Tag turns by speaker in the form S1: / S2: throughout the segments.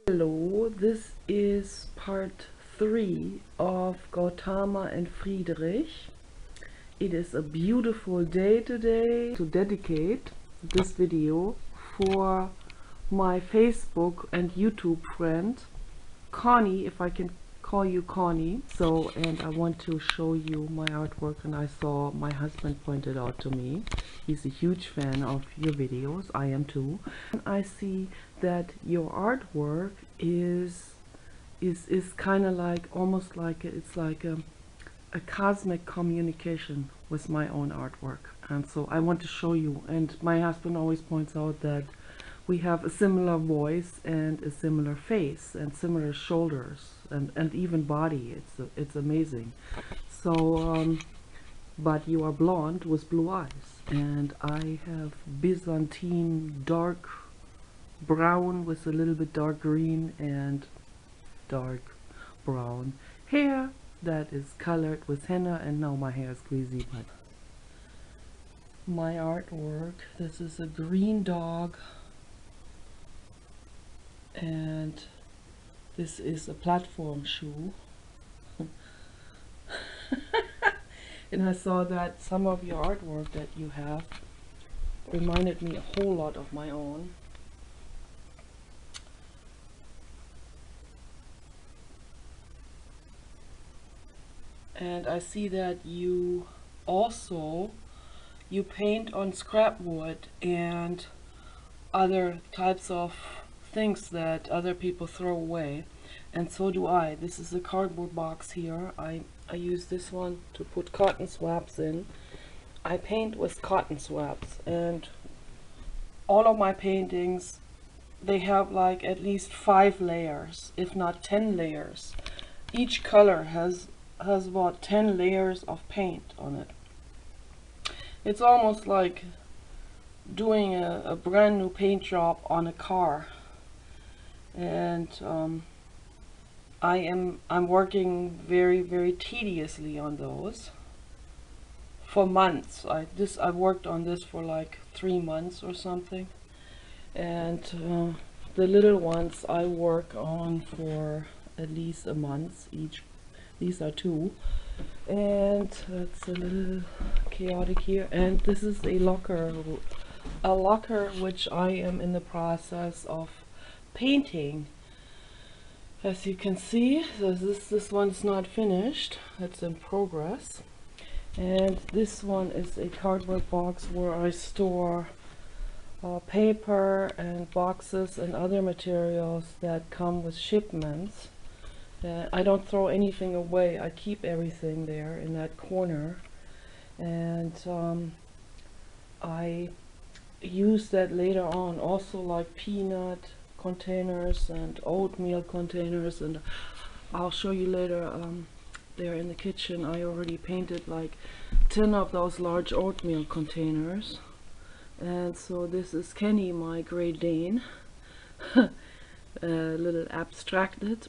S1: Hello, this is part 3 of Gautama and Friedrich. It is a beautiful day today to dedicate this video for my Facebook and YouTube friend Connie, if I can call you Connie. And I want to show you my artwork, and I saw my husband pointed out to me. He's a huge fan of your videos. I am too. And I see that your artwork is kind of like, almost like it's like a cosmic communication with my own artwork. And so I want to show you. And my husband always points out that we have a similar voice and a similar face and similar shoulders and even body. It's amazing. So but you are blonde with blue eyes, and I have Byzantine dark brown with a little bit dark green and dark brown hair that is colored with henna, and now my hair is greasy. But my artwork, this is a green dog, and this is a platform shoe. And I saw that some of your artwork that you have reminded me a whole lot of my own. And I see that you also paint on scrap wood and other types of things that other people throw away, and so do I. This is a cardboard box here. I use this one to put cotton swabs in. I paint with cotton swabs, and all of my paintings, they have like at least 5 layers, if not 10 layers. Each color has about 10 layers of paint on it. It's almost like doing a brand new paint job on a car. And I'm working very tediously on those for months. I worked on this for like 3 months or something, and the little ones I work on for at least a month each. These are 2, and it's a little chaotic here. And this is a locker which I am in the process of painting, as you can see. So this one's not finished, it's in progress. And this one is a cardboard box where I store paper and boxes and other materials that come with shipments. I don't throw anything away. I keep everything there in that corner, and I use that later on also, like peanut containers and oatmeal containers. And I'll show you later, there in the kitchen I already painted like 10 of those large oatmeal containers. And so this is Kenny, my Great Dane, a little abstracted.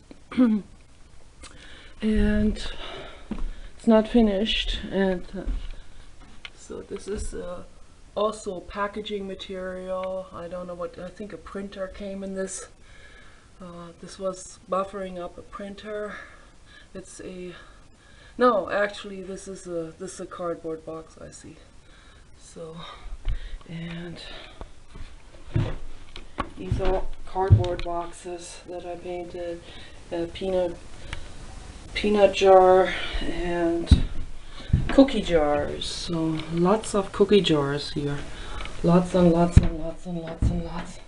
S1: And it's not finished. And so this is also packaging material. I don't know what, I think a printer came in this. This was buffering up a printer. It's a, no, actually this is a cardboard box, I see. So, and these are cardboard boxes that I painted. Peanut jar and cookie jars. So lots of cookie jars here. Lots and lots and lots and lots and lots.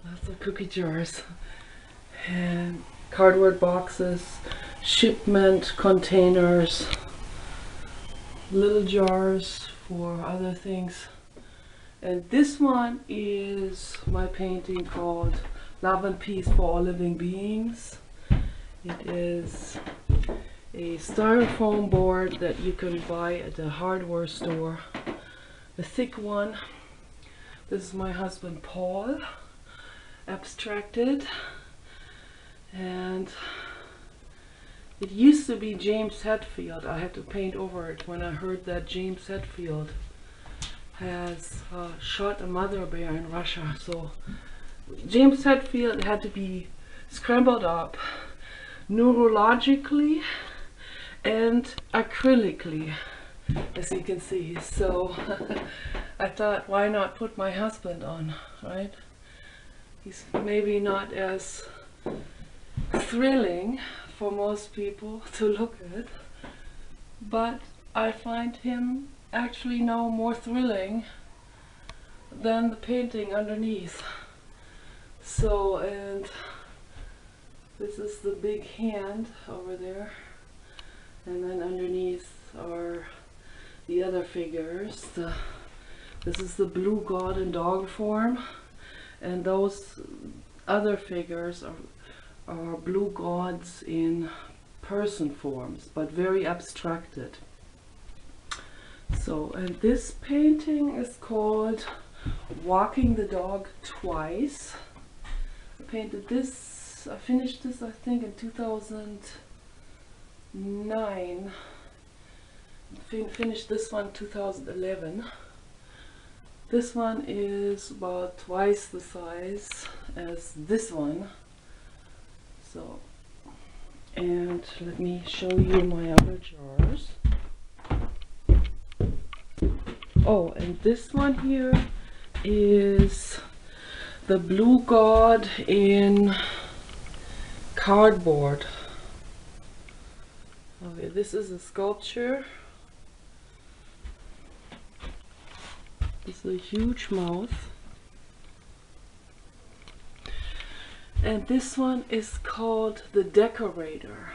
S1: Lots of cookie jars. And cardboard boxes, shipment containers, little jars for other things. And this one is my painting called Love and Peace for All Living Beings. It is a styrofoam board that you can buy at the hardware store, a thick one. This is my husband Paul, abstracted, and it used to be James Hetfield. I had to paint over it when I heard that James Hetfield has shot a mother bear in Russia. So James Hetfield had to be scrambled up neurologically and acrylically, as you can see. So I thought, why not put my husband on, right? He's maybe not as thrilling for most people to look at, but I find him actually now more thrilling than the painting underneath. So, and this is the big hand over there, and then underneath are the other figures. This is the blue god in dog form, and those other figures are blue gods in person forms, but very abstracted. So, and this painting is called Walking the Dog Twice. I painted this, I finished this I think in 2009. Finished this one 2011. This one is about twice the size as this one. So, and let me show you my other jars. Oh, and this one here is the blue god in cardboard. Okay, this is a sculpture. It's a huge mouth. And this one is called the Decorator.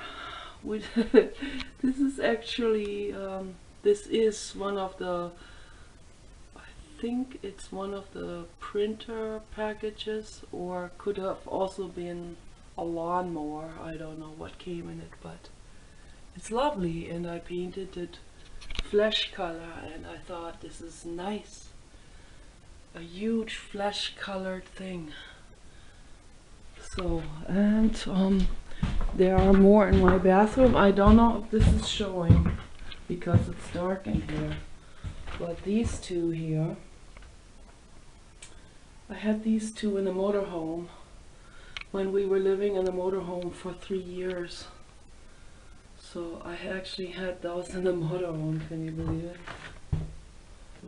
S1: This is actually, this is one of the, I think it's one of the printer packages, or could have also been a lawnmower. I don't know what came in it, but it's lovely, and I painted it flesh color, and I thought this is nice. A huge flesh colored thing. So, and there are more in my bathroom. I don't know if this is showing because it's dark in here, but these two here, I had these two in the motorhome when we were living in the motorhome for 3 years. So I actually had those in the motorhome, can you believe it? So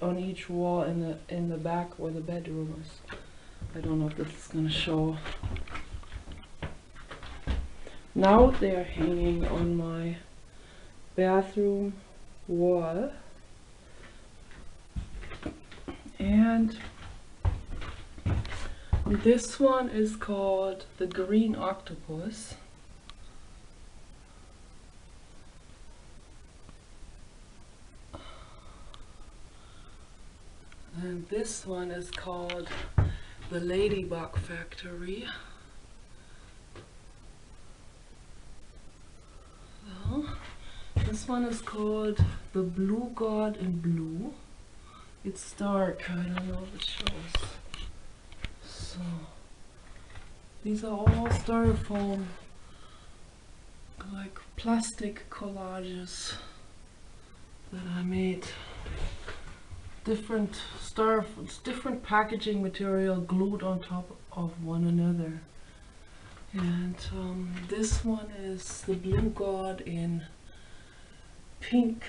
S1: on each wall in the back where the bedroom is. I don't know if this is going to show. Now they're hanging on my bathroom wall. And this one is called the Green Octopus. And this one is called the Ladybug Factory. So, this one is called the Blue God in Blue. It's dark, I don't know if it shows. So, these are all styrofoam, like plastic collages that I made. Different different packaging material glued on top of one another. And this one is the Blue God in pink.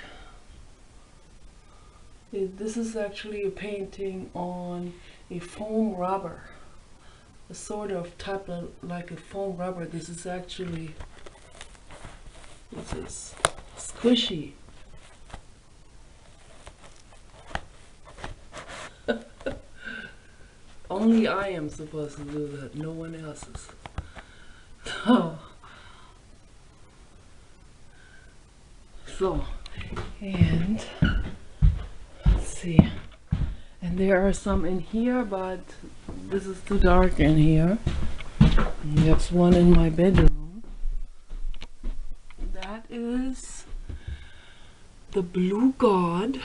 S1: This is actually a painting on a foam rubber, a sort of type of like a foam rubber. This is actually, this is squishy. Only I am supposed to do that, no one else is. So, and let's see. And there are some in here, but this is too dark in here. And there's one in my bedroom. That is the Blue God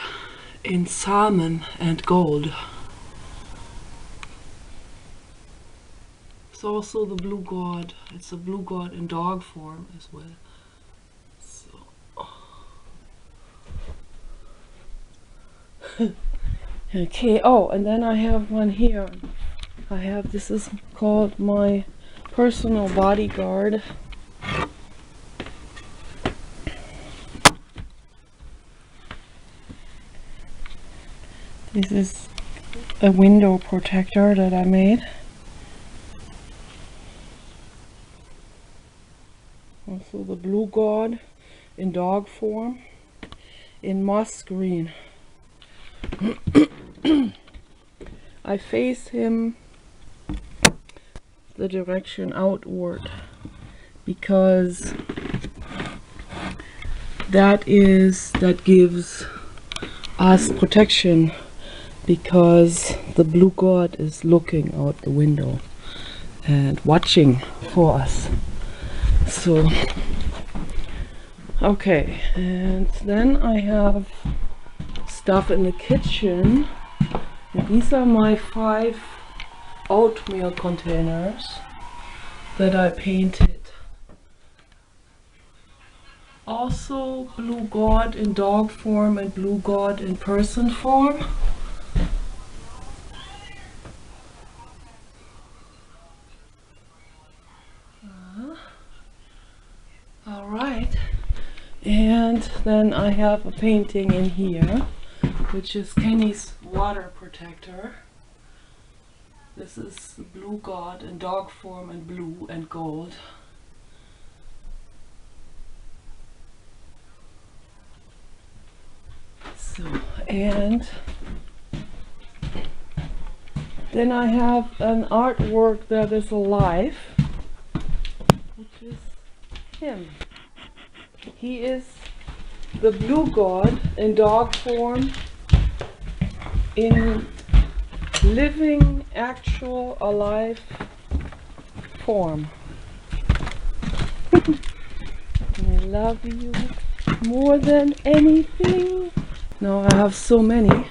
S1: in salmon and gold. It's also the Blue God. It's a Blue God in dog form as well. So, okay. Oh, and then I have one here. This is called my personal bodyguard. This is a window protector that I made. Also the blue god in dog form in moss green. I face him the direction outward because that gives us protection, because the blue god is looking out the window and watching for us. So okay, and then I have stuff in the kitchen, and these are my 5 oatmeal containers that I painted. Also blue god in dog form and blue god in person form. Alright, and then I have a painting in here, which is Kenny's water protector. This is the blue god in dog form and blue and gold. So, and then I have an artwork that is alive, which is him. He is the blue god in dog form in living, actual, alive form. I love you more than anything. Now I have so many,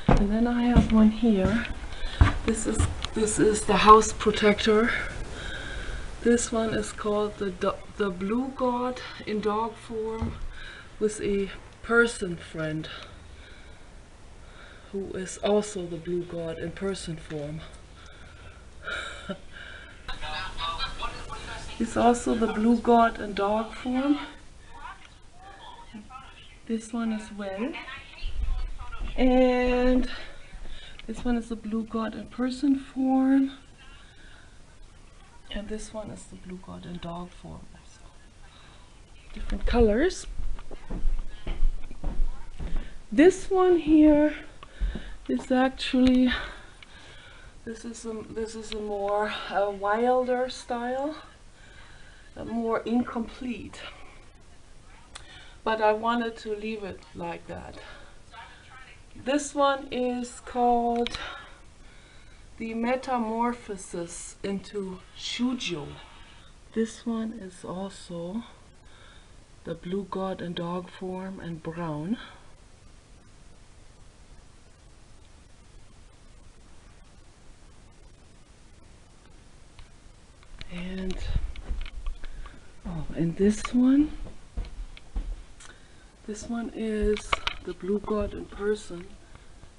S1: and then I have one here. This is the house protector. This one is called the blue god in dog form with a person friend, who is also the blue god in person form. He's also the blue god in dog form. This one as well. And this one is the blue god in person form. And this one is the blue god in dog form. So, different colors. This one here is actually, this is a more wilder style, more incomplete. But I wanted to leave it like that. This one is called the Metamorphosis into Shujo. This one is also the blue god in dog form and brown. And this one is the blue god in person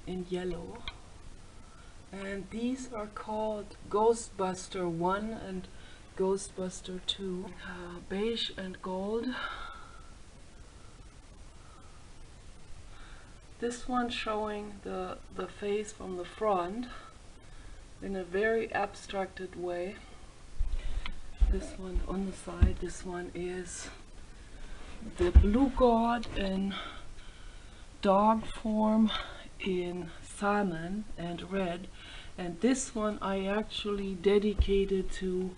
S1: in yellow. And these are called Ghostbuster 1 and Ghostbuster 2. Beige and gold. This one showing the face from the front in a very abstracted way. This one on the side, this one is the blue god in dog form in salmon and red, and this one I actually dedicated to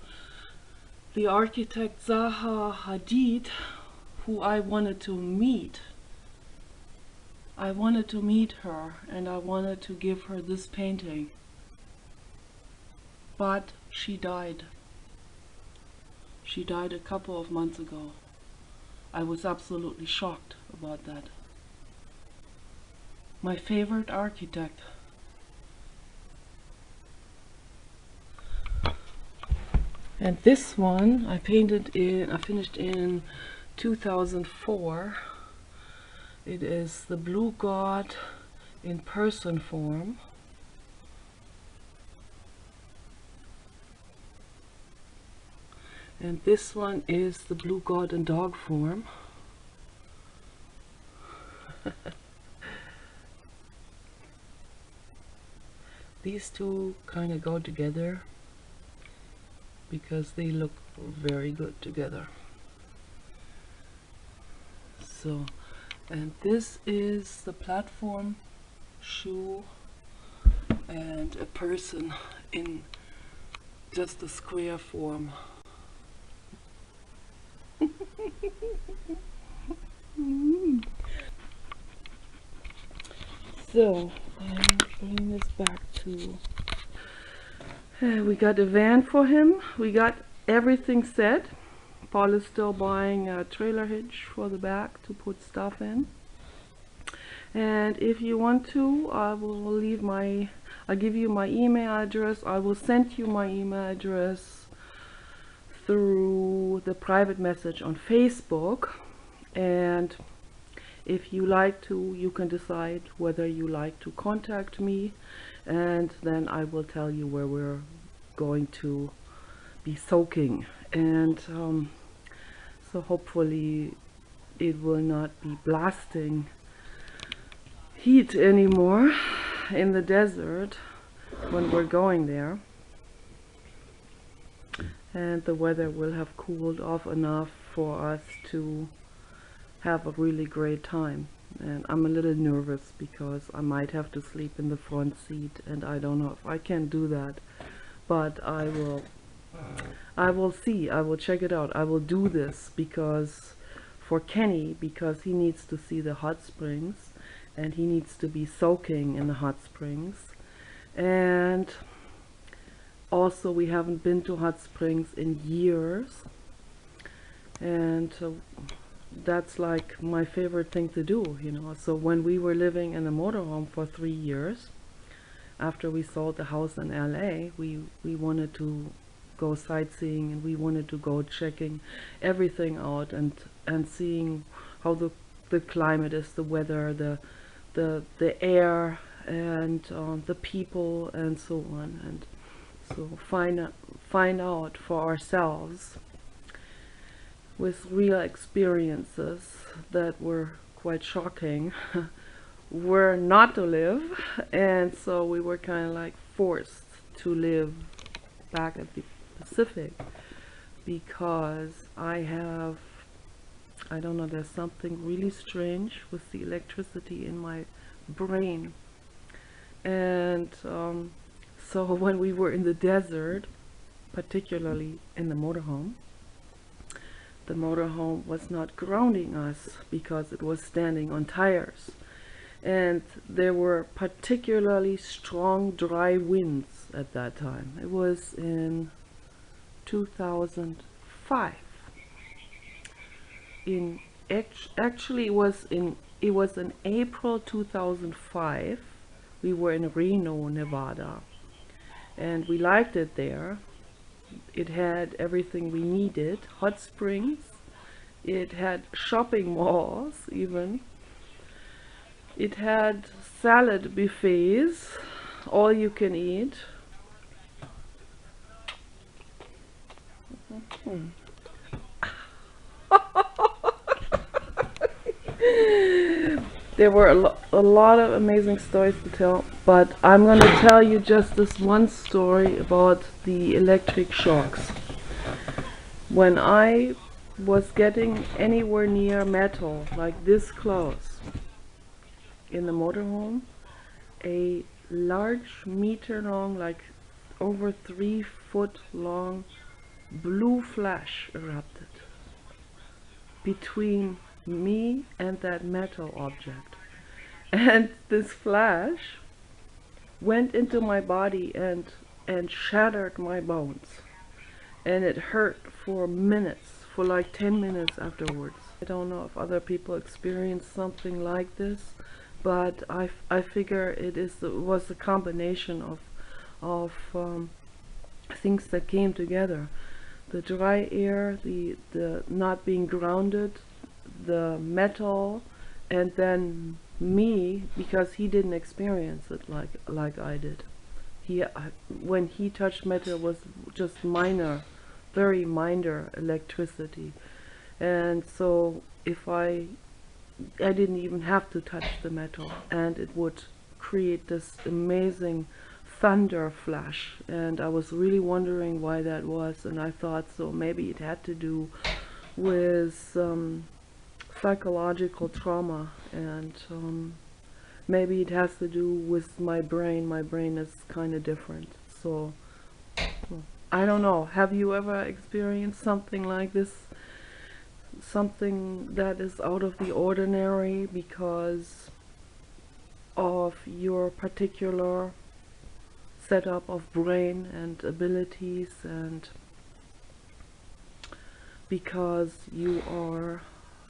S1: the architect Zaha Hadid, who I wanted to meet. I wanted to meet her and I wanted to give her this painting, but she died. She died a couple of months ago. I was absolutely shocked about that. My favorite architect. And this one I finished in 2004. It is the blue god in person form. And this one is the blue god in dog form. These two kind of go together because they look very good together. So, and this is the platform shoe and a person in just a square form. So, bring this back to... we got a van for him. We got everything set. Paul is still buying a trailer hitch for the back to put stuff in. And if you want to, I'll give you my email address. I will send you my email address through the private message on Facebook. And if you like to, you can decide whether you like to contact me, and then I will tell you where we're going to be soaking. And so hopefully it will not be blasting heat anymore in the desert when we're going there, and the weather will have cooled off enough for us to have a really great time. And I'm a little nervous because I might have to sleep in the front seat, and I don't know if I can do that, but I will see. I will check it out. I will do this because for Kenny, because he needs to see the hot springs and he needs to be soaking in the hot springs. And also we haven't been to hot springs in years, and that's like my favorite thing to do, you know. So when we were living in a motorhome for 3 years, after we sold the house in LA, we wanted to go sightseeing, and we wanted to go checking everything out and seeing how the climate is, the weather, the air, and the people, and so on, and so find out for ourselves with real experiences that were quite shocking where not to live. And so we were kind of like forced to live back at the Pacific because I don't know, there's something really strange with the electricity in my brain. And so when we were in the desert, particularly in the motorhome was not grounding us because it was standing on tires, and there were particularly strong dry winds at that time. It was in 2005. Actually it was in April 2005. We were in Reno, Nevada, and we liked it there. It had everything we needed, hot springs, it had shopping malls even, it had salad buffets, all you can eat. There were a lot of amazing stories to tell, but I'm going to tell you just this one story about the electric shocks. When I was getting anywhere near metal, like this close, in the motorhome, a large meter long, like over 3 foot long, blue flash erupted between me and that metal object, and this flash went into my body and shattered my bones, and it hurt for minutes, for like 10 minutes afterwards. I don't know if other people experience something like this, but I figure it was a combination of things that came together: the dry air, the not being grounded, the metal, and then me, because he didn't experience it like I did. When he touched metal, it was just minor very minor electricity. And so if I didn't even have to touch the metal, and it would create this amazing thunder flash. And I was really wondering why that was, and I thought, so maybe it had to do with psychological trauma, and maybe it has to do with my brain. My brain is kind of different. So I don't know. Have you ever experienced something like this? Something that is out of the ordinary because of your particular setup of brain and abilities, and because you are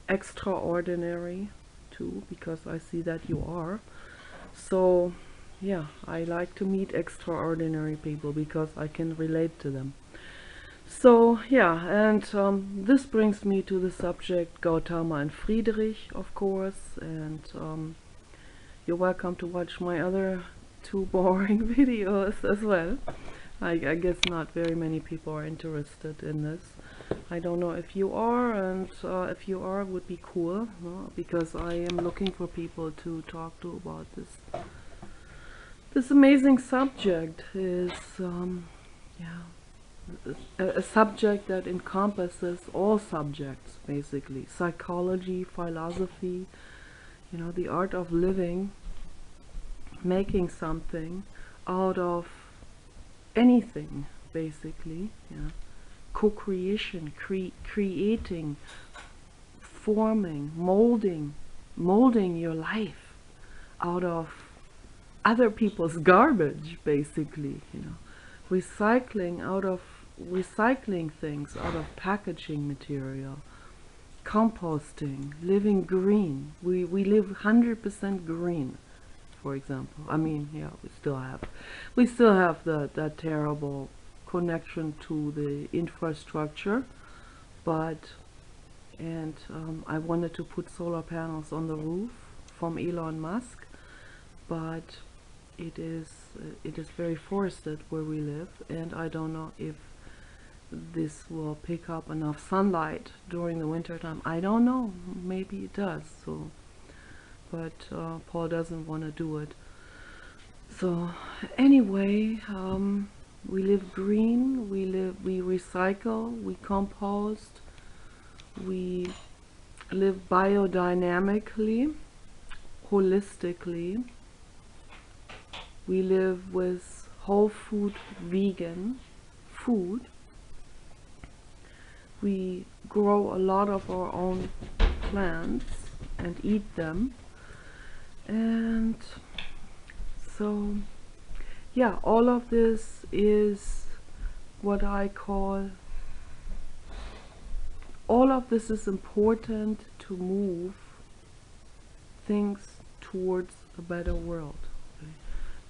S1: extraordinary too, because I see that you are. So yeah, I like to meet extraordinary people because I can relate to them. So yeah, and this brings me to the subject Gautama and Friedrich, of course, and you're welcome to watch my other 2 boring videos as well. I guess not very many people are interested in this. I don't know if you are, and if you are, it would be cool, because I am looking for people to talk to about this amazing subject. Is yeah, a subject that encompasses all subjects, basically: psychology, philosophy, the art of living, making something out of anything, basically. Co-creation, creating, forming, molding your life out of other people's garbage, basically. Recycling things out of packaging material, composting, living green. We live 100% green, for example. I mean, yeah, we still have that terrible connection to the infrastructure, but I wanted to put solar panels on the roof from Elon Musk, but it is very forested where we live, and I don't know if this will pick up enough sunlight during the winter time. I don't know, maybe it does. So, but Paul doesn't want to do it. So anyway, we live green, we recycle, we compost, we live biodynamically, holistically. We live with whole food, vegan food. We grow a lot of our own plants and eat them. And so yeah, all of this is what I call, all of this is important to move things towards a better world.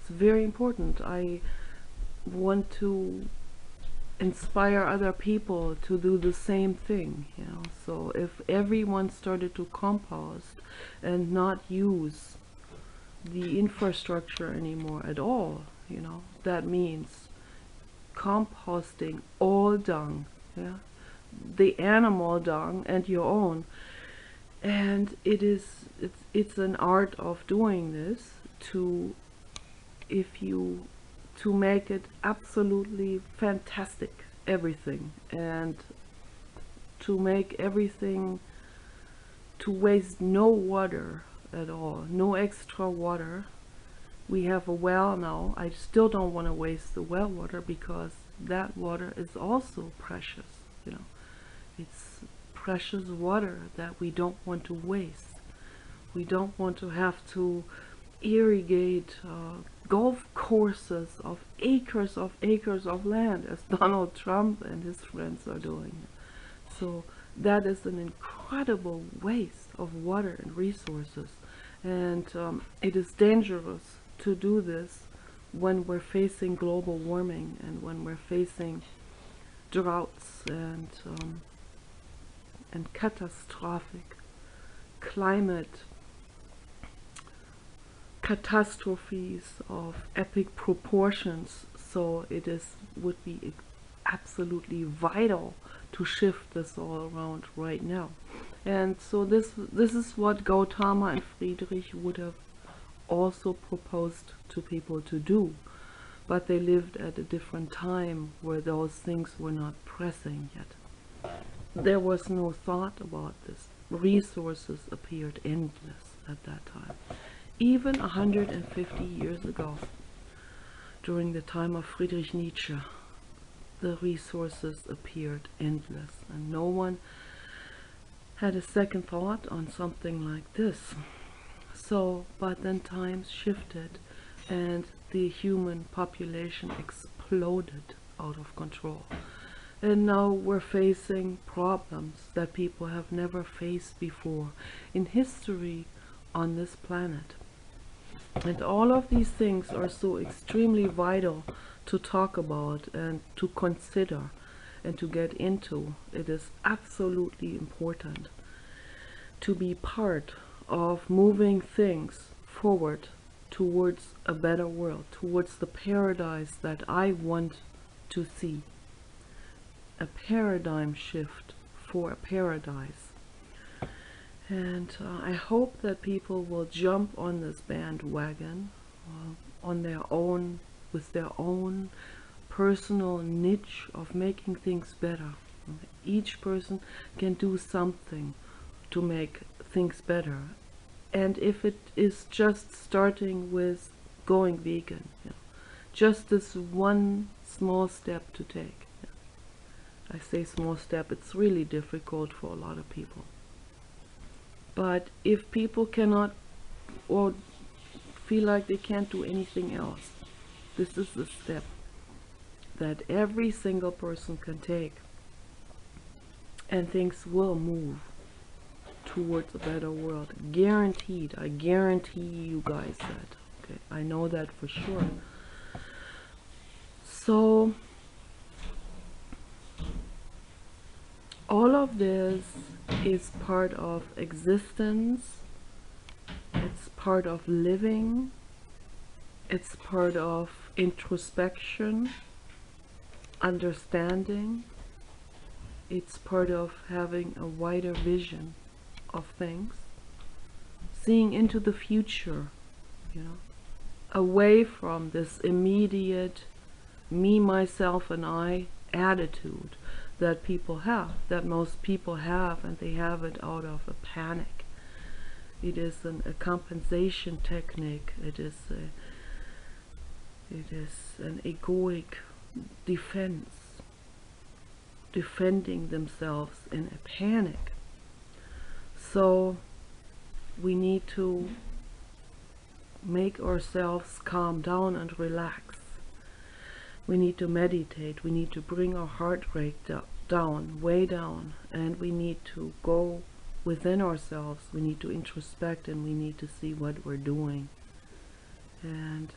S1: It's very important. I want to inspire other people to do the same thing, so if everyone started to compost and not use the infrastructure anymore at all, that means composting all dung, the animal dung and your own. And it's an art of doing this, to make it absolutely fantastic, everything, and to make everything, to waste no water at all, no extra water. We have a well now. I still don't want to waste the well water, because that water is also precious. It's precious water that we don't want to waste. We don't want to have to irrigate golf courses of acres of land, as Donald Trump and his friends are doing. So that is an incredible waste of water and resources, and it is dangerous to do this when we're facing global warming, and when we're facing droughts and catastrophic climate catastrophes of epic proportions. So would be absolutely vital to shift this all around right now. And so this is what Gautama and Friedrich would have also proposed to people to do, but they lived at a different time where those things were not pressing yet. There was no thought about this. Resources appeared endless at that time. Even 150 years ago, during the time of Friedrich Nietzsche, the resources appeared endless, and no one had a second thought on something like this. So, but then times shifted and the human population exploded out of control. And now we're facing problems that people have never faced before in history on this planet. And all of these things are so extremely vital to talk about and to consider and to get into. It is absolutely important to be part of moving things forward towards a better world, towards the paradise that I want to see. A paradigm shift for a paradise. And I hope that people will jump on this bandwagon on their own, with their own personal niche of making things better. Each person can do something to make things better. And if it is just starting with going vegan, just this one small step to take. I say small step, it's really difficult for a lot of people. But if people cannot or feel like they can't do anything else, this is the step that every single person can take, and things will move towards a better world. Guaranteed. I guarantee you guys that. Okay, I know that for sure. So all of this is part of existence. It's part of living. It's part of introspection, understanding. It's part of having a wider vision of things, seeing into the future, away from this immediate me, myself, and I attitude that people have, that most people have, and they have it out of a panic. It is a compensation technique. It is an egoic defense, defending themselves in a panic. So we need to make ourselves calm down and relax. We need to meditate. We need to bring our heart rate down, way down, and we need to go within ourselves. We need to introspect, and we need to see what we're doing. And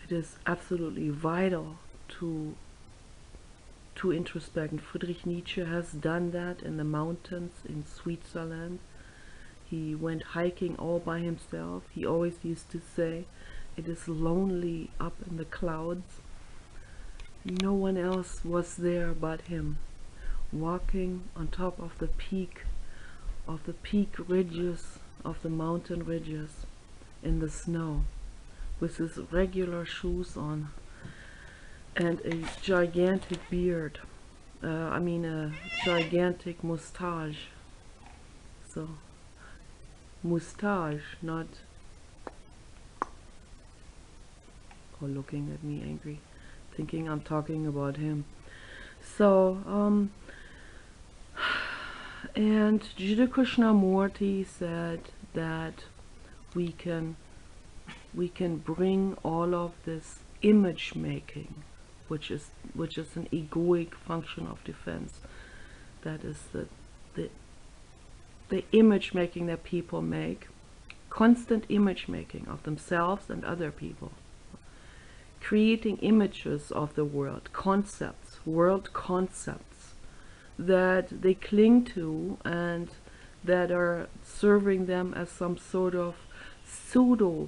S1: it is absolutely vital to introspect. And Friedrich Nietzsche has done that in the mountains in Switzerland. He went hiking all by himself. He always used to say, it is lonely up in the clouds. No one else was there but him, walking on top of the peak ridges, of the mountain ridges, in the snow, with his regular shoes on and a gigantic beard. A gigantic mustache. So, mustache, not... Or looking at me angry, thinking I'm talking about him. So, and Jiddu Krishnamurti said that we can bring all of this image making, which is an egoic function of defense. That is the image making that people make, constant image making of themselves and other people, creating images of the world, world concepts that they cling to and that are serving them as some sort of pseudo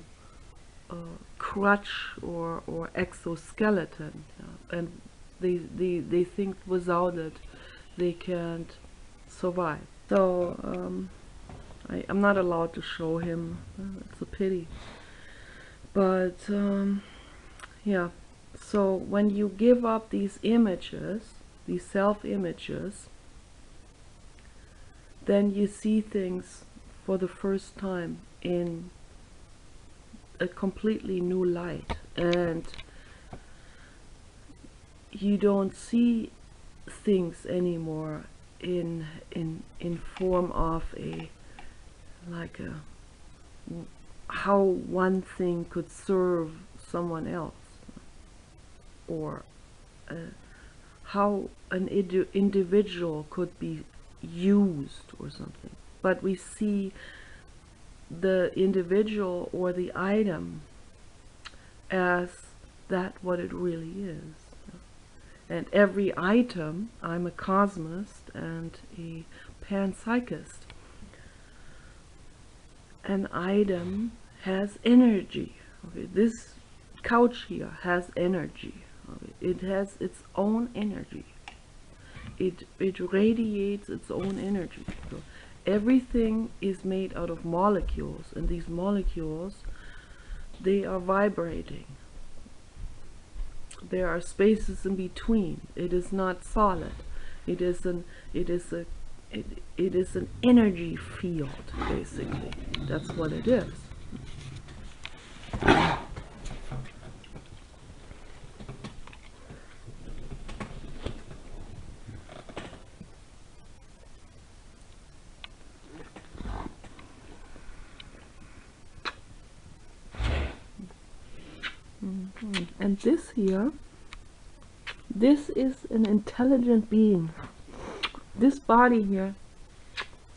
S1: crutch or exoskeleton, yeah. And they think without it they can't survive. So I'm not allowed to show him. It's a pity. But yeah, so when you give up these images, these self-images, then you see things for the first time in a completely new light, and you don't see things anymore in form of a how one thing could serve someone else, or how an individual could be used or something. But we see the individual or the item as that what it really is. And every item, I'm a cosmist and a panpsychist, an item has energy. Okay, this couch here has energy. Okay, it has its own energy. It radiates its own energy. So everything is made out of molecules, and these molecules, they are vibrating. There are spaces in between. It is not solid. It is an energy field, basically. That's what it is. And this here, this is an intelligent being. This body here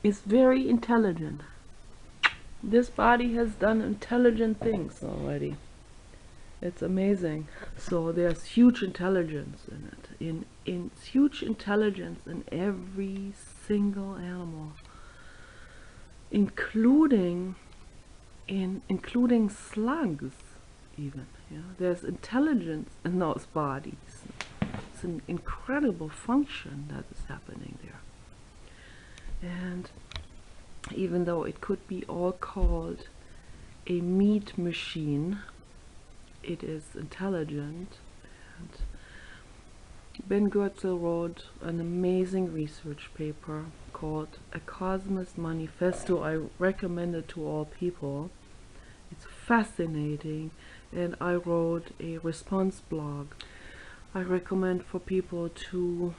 S1: is very intelligent. This body has done intelligent things already. It's amazing. So there's huge intelligence in it. In huge intelligence in every single animal, including slugs even. Yeah, there's intelligence in those bodies. It's an incredible function that is happening there. And even though it could be all called a meat machine, it is intelligent. And Ben Goetzel wrote an amazing research paper called A Cosmist Manifesto. I recommend it to all people. It's fascinating. And I wrote a response blog. I recommend for people to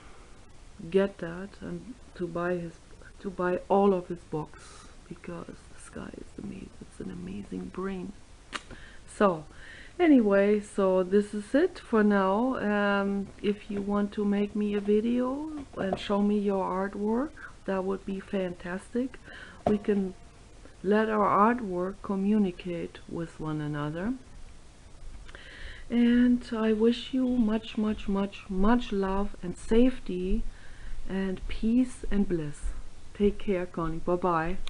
S1: get that and to buy all of his books, because this guy is amazing. It's an amazing brain. So anyway, so this is it for now. If you want to make me a video and show me your artwork, that would be fantastic. We can let our artwork communicate with one another. And I wish you much, much, much, much love and safety and peace and bliss. Take care, Connie. Bye-bye.